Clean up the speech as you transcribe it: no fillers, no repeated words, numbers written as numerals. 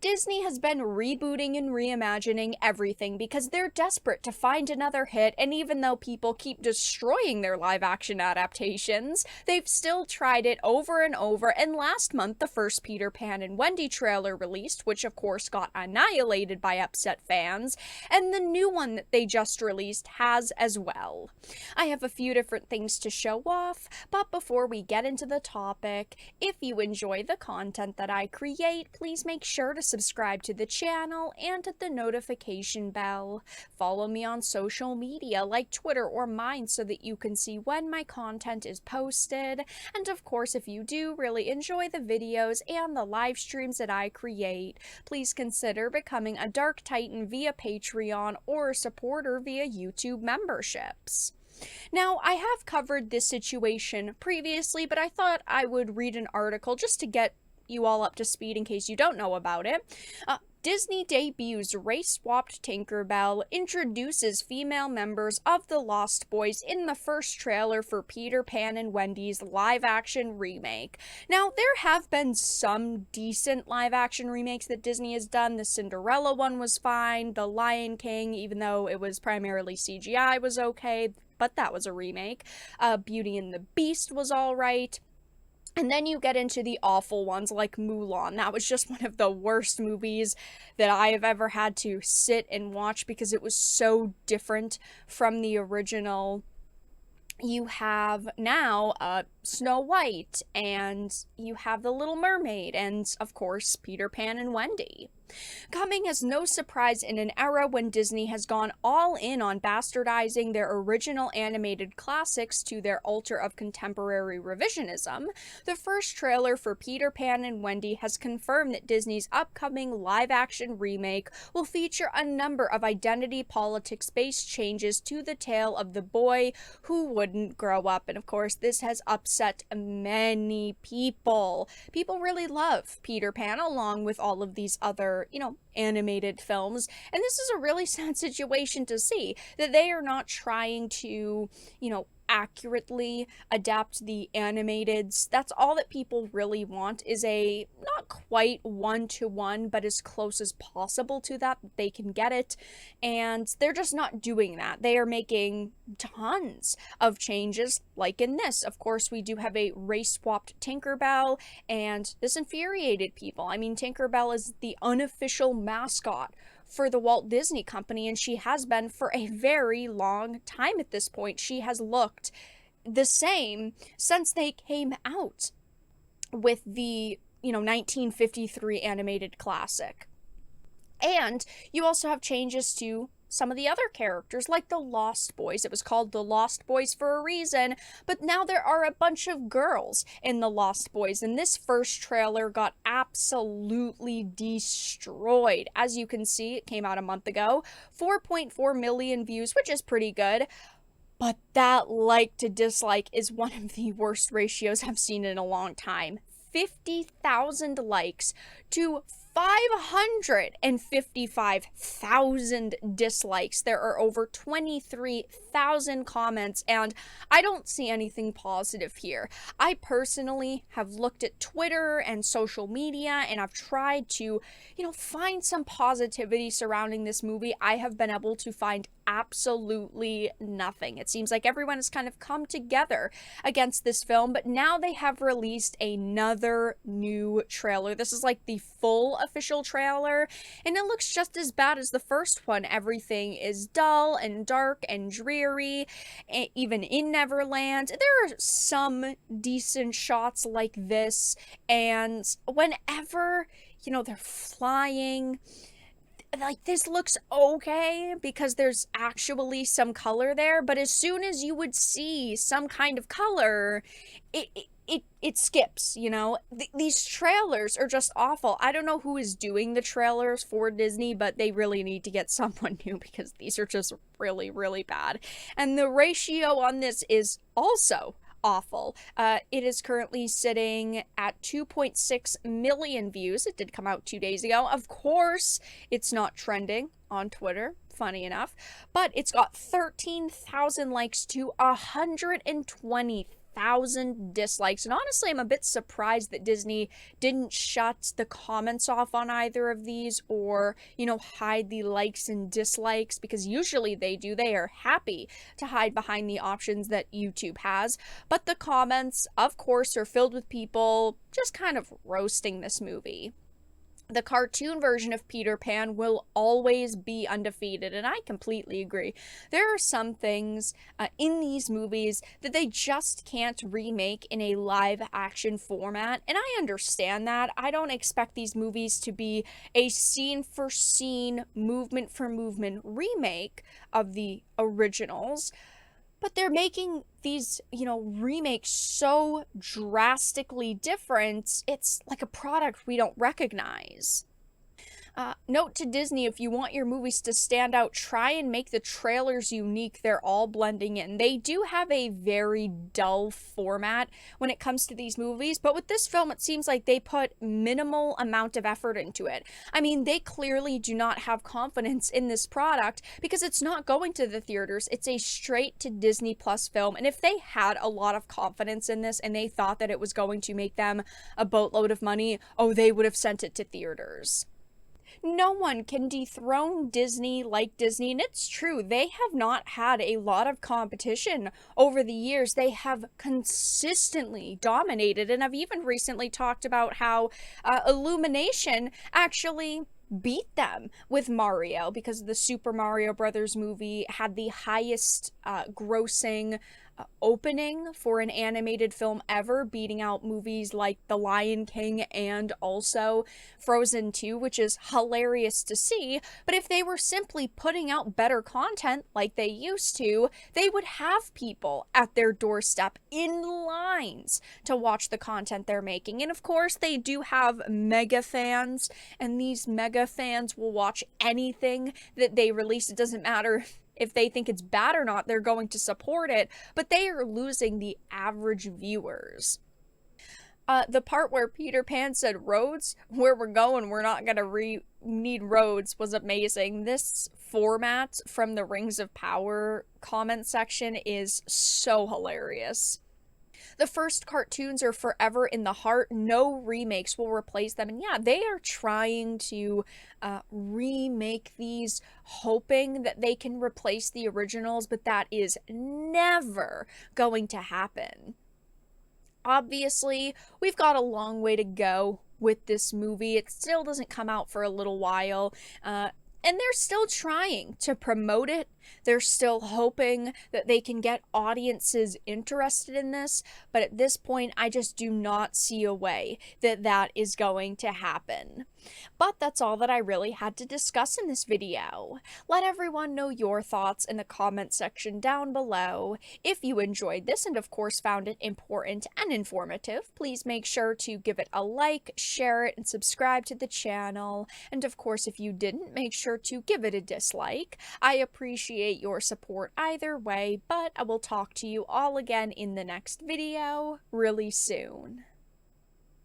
Disney has been rebooting and reimagining everything because they're desperate to find another hit, and even though people keep destroying their live-action adaptations, they've still tried it over and over, and last month the first Peter Pan and Wendy trailer released, which of course got annihilated by upset fans, and the new one that they just released has as well. I have a few different things to show off, but before we get into the topic, if you enjoy the content that I create, please make sure to subscribe to the channel and hit the notification bell. Follow me on social media like Twitter or mine so that you can see when my content is posted. And of course, if you do really enjoy the videos and the live streams that I create, please consider becoming a Dark Titan via Patreon or a supporter via YouTube memberships. Now, I have covered this situation previously, but I thought I would read an article just to get you all up to speed in case you don't know about it. Disney debuts race-swapped Tinkerbell, introduces female members of the Lost Boys in the first trailer for Peter Pan and Wendy's live-action remake. Now, there have been some decent live-action remakes that Disney has done. The Cinderella one was fine. The Lion King, even though it was primarily CGI, was okay, but that was a remake. Beauty and the Beast was alright. And then you get into the awful ones like Mulan. That was just one of the worst movies that I have ever had to sit and watch because it was so different from the original. You have now Snow White, and you have The Little Mermaid, and of course Peter Pan and Wendy. Coming as no surprise in an era when Disney has gone all in on bastardizing their original animated classics to their altar of contemporary revisionism, the first trailer for Peter Pan and Wendy has confirmed that Disney's upcoming live-action remake will feature a number of identity politics-based changes to the tale of the boy who wouldn't grow up. And of course, this has upset many people. People really love Peter Pan along with all of these other animated films. And this is a really sad situation to see, that they are not trying to, accurately adapt the animateds. That's all that people really want, is a not quite one-to-one, but as close as possible to that they can get it. And they're just not doing that. They are making tons of changes, like in this. Of course, we do have a race-swapped Tinkerbell, and this infuriated people. I mean, Tinkerbell is the unofficial mascot for the Walt Disney Company, and she has been for a very long time at this point. She has looked the same since they came out with the, 1953 animated classic. And you also have changes to some of the other characters, like the Lost Boys. It was called the Lost Boys for a reason, but now there are a bunch of girls in the Lost Boys, and this first trailer got absolutely destroyed. As you can see, it came out a month ago, 4.4 million views, which is pretty good, but that like to dislike is one of the worst ratios I've seen in a long time. 50,000 likes to 555,000 dislikes. There are over 23,000 comments, and I don't see anything positive here. I personally have looked at Twitter and social media, and I've tried to, find some positivity surrounding this movie. I have been able to find absolutely nothing. It seems like everyone has kind of come together against this film, but now they have released another new trailer. This is like the full official trailer, and it looks just as bad as the first one. Everything is dull and dark and dreary, even in Neverland. There are some decent shots like this, and whenever, they're flying, like, this looks okay because there's actually some color there, but as soon as you would see some kind of color, it skips, These trailers are just awful. I don't know who is doing the trailers for Disney, but they really need to get someone new because these are just really, really bad. And the ratio on this is also awful. It is currently sitting at 2.6 million views. It did come out 2 days ago. Of course, it's not trending on Twitter, funny enough, but it's got 13,000 likes to 120,000 1,000 dislikes. And honestly, I'm a bit surprised that Disney didn't shut the comments off on either of these, or, hide the likes and dislikes, because usually they do. They are happy to hide behind the options that YouTube has. But the comments, of course, are filled with people just kind of roasting this movie. The cartoon version of Peter Pan will always be undefeated, and I completely agree. There are some things in these movies that they just can't remake in a live action format, and I understand that. I don't expect these movies to be a scene for scene, movement for movement remake of the originals. But they're making these, remakes so drastically different, it's like a product we don't recognize. Note to Disney, if you want your movies to stand out, try and make the trailers unique. They're all blending in. They do have a very dull format when it comes to these movies, but with this film, it seems like they put minimal amount of effort into it. I mean, they clearly do not have confidence in this product because it's not going to the theaters. It's a straight to Disney Plus film, and if they had a lot of confidence in this and they thought that it was going to make them a boatload of money, they would have sent it to theaters. No one can dethrone Disney like Disney, and it's true, they have not had a lot of competition over the years. They have consistently dominated, and I've even recently talked about how Illumination actually beat them with Mario, because the Super Mario Brothers movie had the highest grossing opening for an animated film ever, beating out movies like The Lion King and also Frozen 2, which is hilarious to see. But if they were simply putting out better content like they used to, they would have people at their doorstep in lines to watch the content they're making. And of course, they do have mega fans, and these mega fans will watch anything that they release. It doesn't matter if they think it's bad or not, they're going to support it, but they are losing the average viewers. The part where Peter Pan said, "Roads, where we're going, we're not gonna need roads," was amazing. This format from the Rings of Power comment section is so hilarious. The first cartoons are forever in the heart. No remakes will replace them. And yeah, they are trying to remake these, hoping that they can replace the originals, but that is never going to happen. Obviously, we've got a long way to go with this movie. It still doesn't come out for a little while. And they're still trying to promote it. They're still hoping that they can get audiences interested in this. But at this point, I just do not see a way that that is going to happen. But that's all that I really had to discuss in this video. Let everyone know your thoughts in the comment section down below. If you enjoyed this and of course found it important and informative, please make sure to give it a like, share it, and subscribe to the channel. And of course, if you didn't, make sure to give it a dislike. I appreciate your support either way, but I will talk to you all again in the next video really soon.